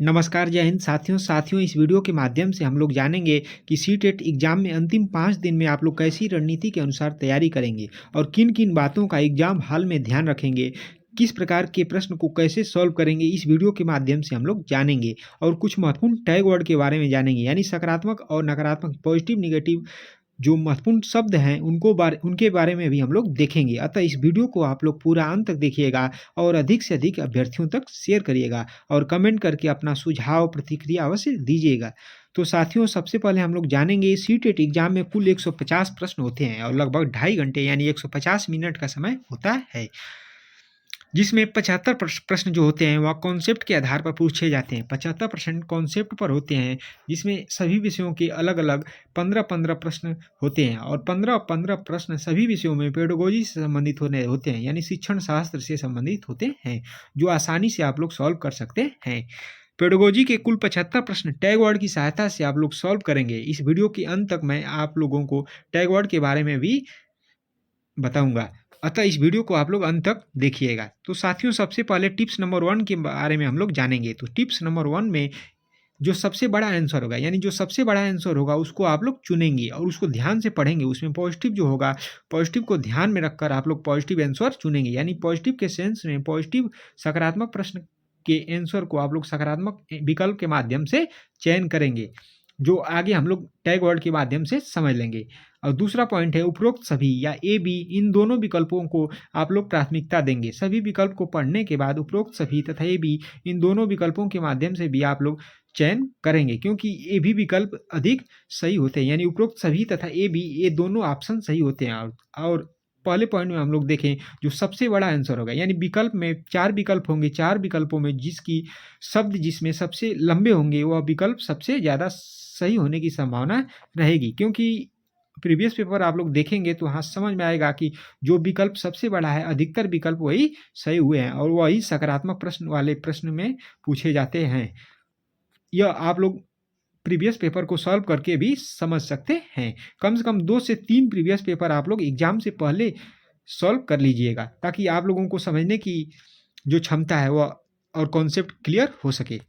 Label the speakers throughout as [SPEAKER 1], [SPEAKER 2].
[SPEAKER 1] नमस्कार, जय हिंद साथियों इस वीडियो के माध्यम से हम लोग जानेंगे कि सीटेट एग्जाम में अंतिम 5 दिन में आप लोग कैसी रणनीति के अनुसार तैयारी करेंगे और किन-किन बातों का एग्जाम हॉल में ध्यान रखेंगे, किस प्रकार के प्रश्न को कैसे सॉल्व करेंगे, इस वीडियो के माध्यम से हम लोग जानेंगे और कुछ महत्वपूर्ण टैग वर्ड के बारे में जानेंगे, यानी सकारात्मक और नकारात्मक, पॉजिटिव, नेगेटिव जो महत्वपूर्ण शब्द हैं उनके बारे में भी हम लोग देखेंगे। अतः इस वीडियो को आप लोग पूरा अंत तक देखिएगा और अधिक से अधिक अभ्यर्थियों तक शेयर करिएगा और कमेंट करके अपना सुझाव, प्रतिक्रिया अवश्य दीजिएगा। तो साथियों, सबसे पहले हम लोग जानेंगे सीटेट एग्जाम में कुल 150 प्रश्न होते हैं और लगभग 2.5 घंटे यानी 150 मिनट का समय होता है, जिसमें 75 प्रश्न जो होते हैं वह कॉन्सेप्ट के आधार पर पूछे जाते हैं। 75% कॉन्सेप्ट पर होते हैं, जिसमें सभी विषयों के अलग-अलग 15-15 प्रश्न होते हैं और 15-15 प्रश्न सभी विषयों में पेडागोजी से संबंधित होते हैं, यानी शिक्षण शास्त्र से संबंधित होते हैं, जो आसानी से आप लोग सॉल्व कर सकते हैं। पेडागोजी के कुल 75 प्रश्न टैग वर्ड की सहायता से आप लोग सॉल्व करेंगे। इस वीडियो के अंत तक मैं आप लोगों को टैग वर्ड के बारे में भी बताऊंगा, अतः इस वीडियो को आप लोग अंत तक देखिएगा। तो साथियों, सबसे पहले टिप्स नंबर 1 के बारे में हम लोग जानेंगे। तो टिप्स नंबर 1 में जो सबसे बड़ा आंसर होगा, यानी जो सबसे बड़ा आंसर होगा उसको आप लोग चुनेंगे और उसको ध्यान से पढ़ेंगे। उसमें पॉजिटिव जो होगा, पॉजिटिव को ध्यान में रखकर आप लोग पॉजिटिव आंसर चुनेंगे, यानी पॉजिटिव के सेंस में पॉजिटिव सकारात्मक प्रश्न के आंसर को आप लोग सकारात्मक विकल्प के माध्यम से चयन करेंगे, जो आगे हम लोग टैग वर्ड के माध्यम से समझ लेंगे। और दूसरा पॉइंट है उपरोक्त सभी या ए बी, इन दोनों विकल्पों को आप लोग प्राथमिकता देंगे। सभी विकल्प को पढ़ने के बाद उपरोक्त सभी तथा ए बी, इन दोनों विकल्पों के माध्यम से भी आप लोग चयन करेंगे, क्योंकि ये भी विकल्प अधिक सही होते हैं, यानी उपरोक्त सभी तथा ए बी ये दोनों ऑप्शन सही होते हैं। और पहले पॉइंट में हम लोग देखें जो सबसे बड़ा आंसर होगा, यानी विकल्प में 4 विकल्प होंगे, 4 विकल्पों में जिसकी शब्द जिसमें सबसे लंबे होंगे वह विकल्प सबसे ज़्यादा सही होने की संभावना रहेगी। क्योंकि प्रीवियस पेपर आप लोग देखेंगे तो वहाँ समझ में आएगा कि जो विकल्प सबसे बड़ा है, अधिकतर विकल्प वही सही हुए हैं और वही सकारात्मक प्रश्न वाले प्रश्न में पूछे जाते हैं। यह आप लोग प्रीवियस पेपर को सॉल्व करके भी समझ सकते हैं। कम से कम 2 से 3 प्रीवियस पेपर आप लोग एग्जाम से पहले सॉल्व कर लीजिएगा, ताकि आप लोगों को समझने की जो क्षमता है वह और कॉन्सेप्ट क्लियर हो सके।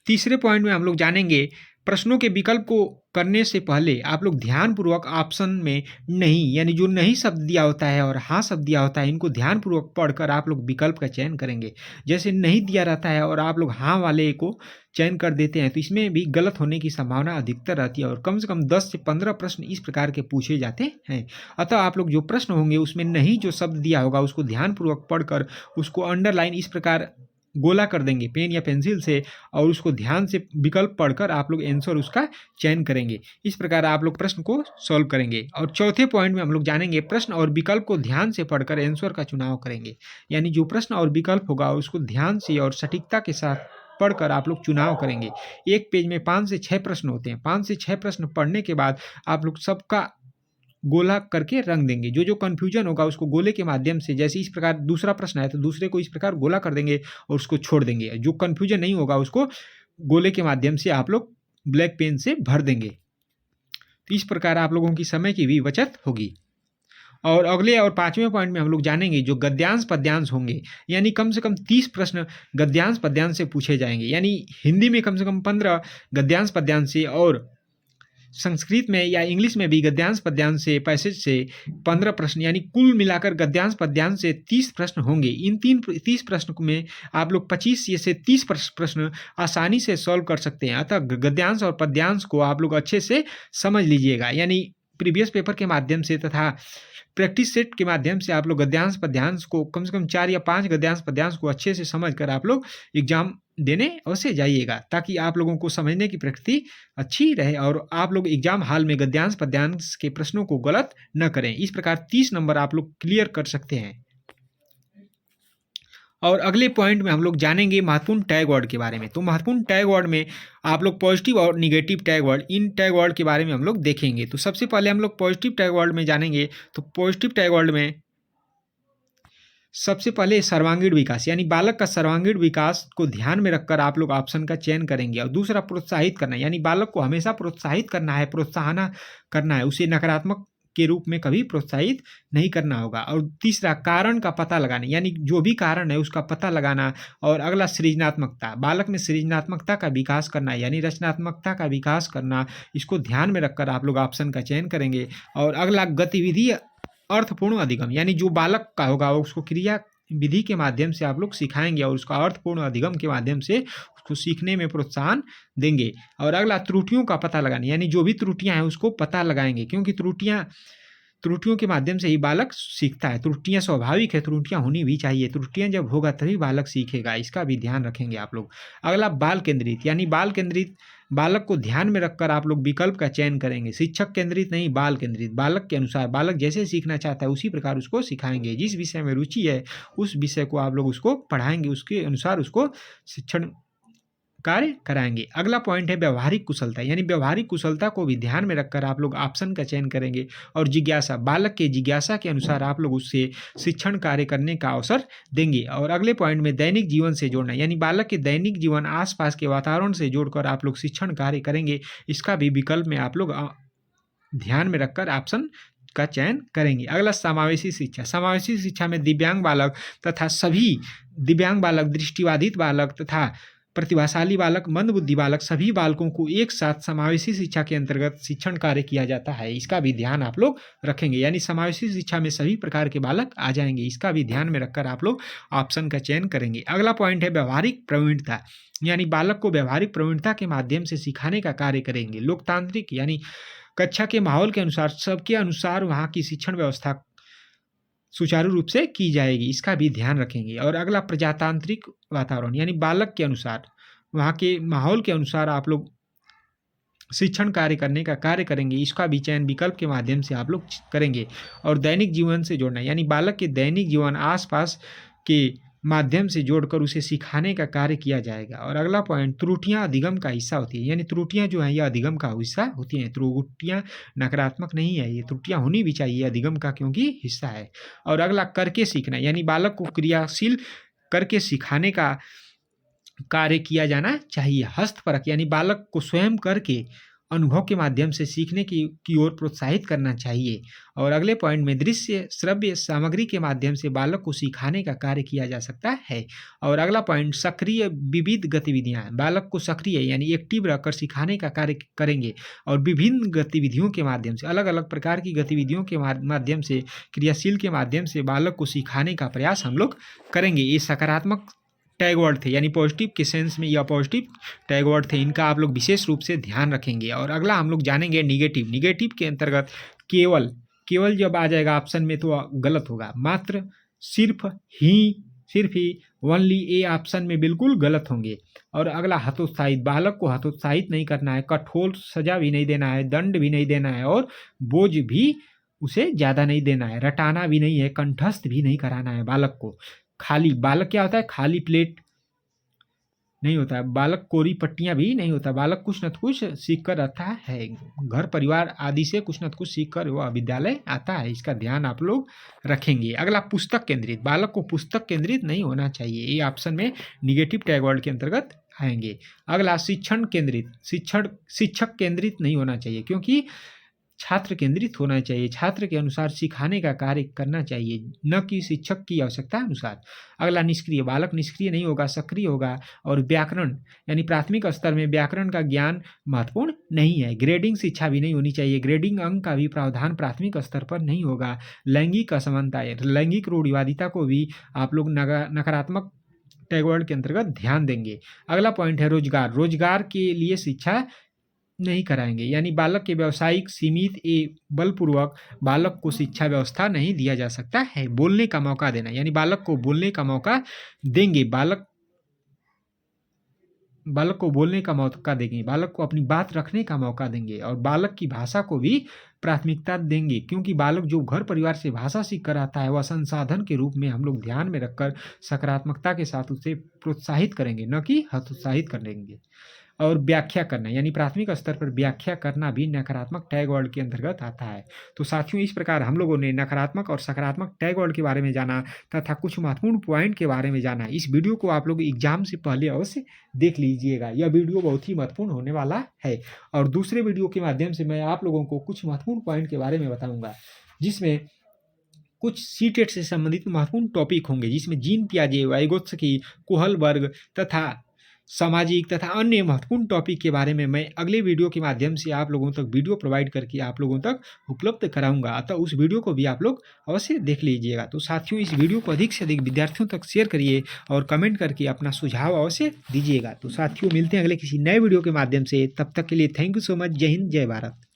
[SPEAKER 1] तीसरे पॉइंट में हम लोग जानेंगे प्रश्नों के विकल्प को करने से पहले आप लोग ध्यानपूर्वक ऑप्शन में नहीं, यानी जो नहीं शब्द दिया होता है और हाँ शब्द दिया होता है, इनको ध्यानपूर्वक पढ़कर आप लोग विकल्प का चयन करेंगे। जैसे नहीं दिया रहता है और आप लोग हाँ वाले को चयन कर देते हैं तो इसमें भी गलत होने की संभावना अधिकतर रहती है और कम से कम 10 से 15 प्रश्न इस प्रकार के पूछे जाते हैं। अतः आप लोग जो प्रश्न होंगे उसमें नहीं जो शब्द दिया होगा उसको ध्यानपूर्वक पढ़कर उसको अंडरलाइन इस प्रकार गोला कर देंगे पेन या पेंसिल से और उसको ध्यान से विकल्प पढ़कर आप लोग आंसर उसका चयन करेंगे। इस प्रकार आप लोग प्रश्न को सॉल्व करेंगे। और चौथे पॉइंट में हम लोग जानेंगे प्रश्न और विकल्प को ध्यान से पढ़कर आंसर का चुनाव करेंगे, यानी जो प्रश्न और विकल्प होगा उसको ध्यान से और सटीकता के साथ पढ़कर आप लोग चुनाव करेंगे। एक पेज में 5 से 6 प्रश्न होते हैं। 5 से 6 प्रश्न पढ़ने के बाद आप लोग सबका गोला करके रंग देंगे। जो कन्फ्यूजन होगा उसको गोले के माध्यम से, जैसे इस प्रकार दूसरा प्रश्न है तो दूसरे को इस प्रकार गोला कर देंगे और उसको छोड़ देंगे। जो कन्फ्यूजन नहीं होगा उसको गोले के माध्यम से आप लोग ब्लैक पेन से भर देंगे। तो इस प्रकार आप लोगों की समय की भी बचत होगी। और अगले और 5वें पॉइंट में हम लोग जानेंगे जो गद्यांश पद्यांश होंगे, यानी कम से कम 30 प्रश्न गद्यांश पद्यांश से पूछे जाएंगे, यानी हिंदी में कम से कम 15 गद्यांश पद्यांश से और संस्कृत में या इंग्लिश में भी गद्यांश पद्यांश से पैसेज से 15 प्रश्न, यानी कुल मिलाकर गद्यांश पद्यांश से 30 प्रश्न होंगे। इन 30 प्रश्न में आप लोग 25 से 30 प्रश्न आसानी से सॉल्व कर सकते हैं। अतः गद्यांश और पद्यांश को आप लोग अच्छे से समझ लीजिएगा, यानी प्रीवियस पेपर के माध्यम से तथा प्रैक्टिस सेट के माध्यम से आप लोग गद्यांश पद्यांश को कम से कम 4 या 5 गद्यांश पद्यांश को अच्छे से समझकर आप लोग एग्जाम देने अवश्य जाइएगा, ताकि आप लोगों को समझने की प्रकृति अच्छी रहे और आप लोग एग्जाम हॉल में गद्यांश पद्यांश के प्रश्नों को गलत न करें। इस प्रकार 30 नंबर आप लोग क्लियर कर सकते हैं। और अगले पॉइंट में हम लोग जानेंगे महत्वपूर्ण टैग वर्ड के बारे में। तो महत्वपूर्ण टैग वर्ड में आप लोग पॉजिटिव और निगेटिव टैग वर्ड, इन टैग वर्ड के बारे में हम लोग देखेंगे। तो सबसे पहले हम लोग पॉजिटिव टैग वर्ड में जानेंगे। तो पॉजिटिव टैग वर्ड में सबसे पहले सर्वांगीण विकास, यानी बालक का सर्वांगीण विकास को ध्यान में रखकर आप लोग ऑप्शन का चयन करेंगे। और दूसरा प्रोत्साहित करना, यानी बालक को हमेशा प्रोत्साहित करना है, प्रोत्साहन करना है, उसे नकारात्मक के रूप में कभी प्रोत्साहित नहीं करना होगा। और तीसरा, कारण का पता लगाना, यानी जो भी कारण है उसका पता लगाना। और अगला, सृजनात्मकता, बालक में सृजनात्मकता का विकास करना यानी रचनात्मकता का विकास करना, इसको ध्यान में रखकर आप लोग ऑप्शन का चयन करेंगे। और अगला, गतिविधि अर्थपूर्ण अधिगम, यानी जो बालक का होगा उसको क्रिया विधि के माध्यम से आप लोग सिखाएंगे और उसका अर्थपूर्ण अधिगम के माध्यम से उसको सीखने में प्रोत्साहन देंगे। और अगला, त्रुटियों का पता लगाना, यानी जो भी त्रुटियां हैं उसको पता लगाएंगे, क्योंकि त्रुटियों के माध्यम से ही बालक सीखता है। त्रुटियां स्वाभाविक है, त्रुटियां होनी भी चाहिए, त्रुटियां जब होगा तभी बालक सीखेगा, इसका भी ध्यान रखेंगे आप लोग। अगला, बाल केंद्रित, यानी बाल केंद्रित, बालक को ध्यान में रखकर आप लोग विकल्प का चयन करेंगे। शिक्षक केंद्रित नहीं, बाल केंद्रित, बालक के अनुसार, बालक जैसे सीखना चाहता है उसी प्रकार उसको सिखाएंगे। जिस विषय में रुचि है उस विषय को आप लोग उसको पढ़ाएंगे, उसके अनुसार उसको शिक्षण कार्य कराएंगे। अगला पॉइंट है व्यवहारिक कुशलता, यानी व्यवहारिक कुशलता को भी ध्यान में रखकर आप लोग ऑप्शन का चयन करेंगे। और जिज्ञासा, बालक के जिज्ञासा के अनुसार आप लोग उससे शिक्षण कार्य करने का अवसर देंगे। और अगले पॉइंट में दैनिक जीवन से जोड़ना, यानी बालक के दैनिक जीवन आसपास के वातावरण से जोड़कर आप लोग शिक्षण कार्य करेंगे, इसका भी विकल्प में आप लोग ध्यान में रखकर ऑप्शन का चयन करेंगे। अगला, समावेशी शिक्षा, समावेशी शिक्षा में दिव्यांग बालक तथा सभी दिव्यांग बालक, दृष्टिबाधित बालक तथा प्रतिभाशाली बालक, मंदबुद्धि बालक, सभी बालकों को एक साथ समावेशी शिक्षा के अंतर्गत शिक्षण कार्य किया जाता है, इसका भी ध्यान आप लोग रखेंगे। यानी समावेशी शिक्षा में सभी प्रकार के बालक आ जाएंगे, इसका भी ध्यान में रखकर आप लोग ऑप्शन का चयन करेंगे। अगला पॉइंट है व्यवहारिक प्रवीणता, यानी बालक को व्यवहारिक प्रवीणता के माध्यम से सिखाने का कार्य करेंगे। लोकतांत्रिक, यानी कक्षा के माहौल के अनुसार, सबके अनुसार वहाँ की शिक्षण व्यवस्था सुचारू रूप से की जाएगी, इसका भी ध्यान रखेंगे। और अगला, प्रजातांत्रिक वातावरण, यानी बालक के अनुसार, वहाँ के माहौल के अनुसार आप लोग शिक्षण कार्य करने का कार्य करेंगे, इसका भी चयन विकल्प के माध्यम से आप लोग करेंगे। और दैनिक जीवन से जोड़ना, यानी बालक के दैनिक जीवन आसपास के माध्यम से जोड़कर उसे सिखाने का कार्य किया जाएगा। और अगला पॉइंट, त्रुटियां अधिगम का हिस्सा होती है, यानी त्रुटियां जो है यह अधिगम का हिस्सा होती हैं। त्रुटियां नकारात्मक नहीं है, ये त्रुटियां होनी भी चाहिए अधिगम का, क्योंकि हिस्सा है। और अगला, करके सीखना, यानी बालक को क्रियाशील करके सिखाने का कार्य किया जाना चाहिए। हस्तपरक, यानी बालक को स्वयं करके अनुभव के माध्यम से सीखने की ओर प्रोत्साहित करना चाहिए। और अगले पॉइंट में, दृश्य श्रव्य सामग्री के माध्यम से बालक को सिखाने का कार्य किया जा सकता है। और अगला पॉइंट, सक्रिय विविध गतिविधियां, बालक को सक्रिय यानी एक्टिव रहकर सिखाने का कार्य करेंगे। और विभिन्न गतिविधियों के माध्यम से, अलग अलग प्रकार की गतिविधियों के माध्यम से, क्रियाशील के माध्यम से बालक को सिखाने का प्रयास हम लोग करेंगे। ये सकारात्मक टैग वर्ड थे, यानी पॉजिटिव के सेंस में या पॉजिटिव टैग वर्ड थे, इनका आप लोग विशेष रूप से ध्यान रखेंगे। और अगला हम लोग जानेंगे निगेटिव। निगेटिव के अंतर्गत केवल जब आ जाएगा ऑप्शन में तो गलत होगा। मात्र, सिर्फ ही, ओनली, ये ऑप्शन में बिल्कुल गलत होंगे। और अगला, हतोत्साहित, बालक को हतोत्साहित नहीं करना है, कठोर सजा भी नहीं देना है, दंड भी नहीं देना है, और बोझ भी उसे ज़्यादा नहीं देना है, रटाना भी नहीं है, कंठस्थ भी नहीं कराना है बालक को। खाली बालक क्या होता है, खाली प्लेट नहीं होता है, बालक कोरी पट्टियां भी नहीं होता, बालक कुछ न कुछ सीख कर आता है, घर परिवार आदि से कुछ न कुछ सीख कर वह विद्यालय आता है, इसका ध्यान आप लोग रखेंगे। अगला, पुस्तक केंद्रित, बालक को पुस्तक केंद्रित नहीं होना चाहिए, ये ऑप्शन में निगेटिव टैग वर्ड के अंतर्गत आएंगे। अगला, शिक्षण केंद्रित, शिक्षक केंद्रित नहीं होना चाहिए, क्योंकि छात्र केंद्रित होना चाहिए, छात्र के अनुसार सिखाने का कार्य करना चाहिए, न कि शिक्षक की आवश्यकता अनुसार। अगला, निष्क्रिय, बालक निष्क्रिय नहीं होगा, सक्रिय होगा। और व्याकरण, यानी प्राथमिक स्तर में व्याकरण का ज्ञान महत्वपूर्ण नहीं है। ग्रेडिंग शिक्षा भी नहीं होनी चाहिए, ग्रेडिंग अंक का भी प्रावधान प्राथमिक स्तर पर नहीं होगा। लैंगिक असमानता, लैंगिक रूढ़िवादिता को भी आप लोग नकारात्मक टैग वर्ड के अंतर्गत ध्यान देंगे। अगला पॉइंट है रोजगार, रोजगार के लिए शिक्षा नहीं कराएंगे, यानी बालक के व्यवसायिक सीमित बलपूर्वक बालक को शिक्षा व्यवस्था नहीं दिया जा सकता है। बोलने का मौका देना, यानी बालक को बोलने का मौका देंगे, बालक को बोलने का मौका देंगे, बालक को अपनी बात रखने का मौका देंगे। और बालक की भाषा को भी प्राथमिकता देंगे, क्योंकि बालक जो घर परिवार से भाषा सीख कर आता है वह संसाधन के रूप में हम लोग ध्यान में रखकर सकारात्मकता के साथ उसे प्रोत्साहित करेंगे, न कि हतोत्साहित करेंगे। और व्याख्या करना, यानी प्राथमिक स्तर पर व्याख्या करना भी नकारात्मक टैग वर्ड के अंतर्गत आता है। तो साथियों, इस प्रकार हम लोगों ने नकारात्मक और सकारात्मक टैग वर्ड के बारे में जाना तथा कुछ महत्वपूर्ण पॉइंट के बारे में जाना। इस वीडियो को आप लोग एग्जाम से पहले अवश्य देख लीजिएगा, यह वीडियो बहुत ही महत्वपूर्ण होने वाला है। और दूसरे वीडियो के माध्यम से मैं आप लोगों को कुछ महत्वपूर्ण महत्वपूर्ण पॉइंट के बारे में बताऊंगा, जिसमें कुछ सीटेट से संबंधित महत्वपूर्ण टॉपिक होंगे, जिसमें जीन पियाजे, वाइगोत्स्की, कोहलबर्ग तथा सामाजिक तथा अन्य महत्वपूर्ण टॉपिक के बारे में मैं अगले वीडियो के माध्यम से आप लोगों तक वीडियो प्रोवाइड करके आप लोगों तक उपलब्ध कराऊंगा। अतः उस वीडियो को भी आप लोग अवश्य देख लीजिएगा। तो साथियों, इस वीडियो को अधिक से अधिक विद्यार्थियों तक शेयर करिए और कमेंट करके अपना सुझाव अवश्य दीजिएगा। तो साथियों, मिलते हैं अगले किसी नए वीडियो के माध्यम से। तब तक के लिए थैंक यू सो मच। जय हिंद, जय भारत।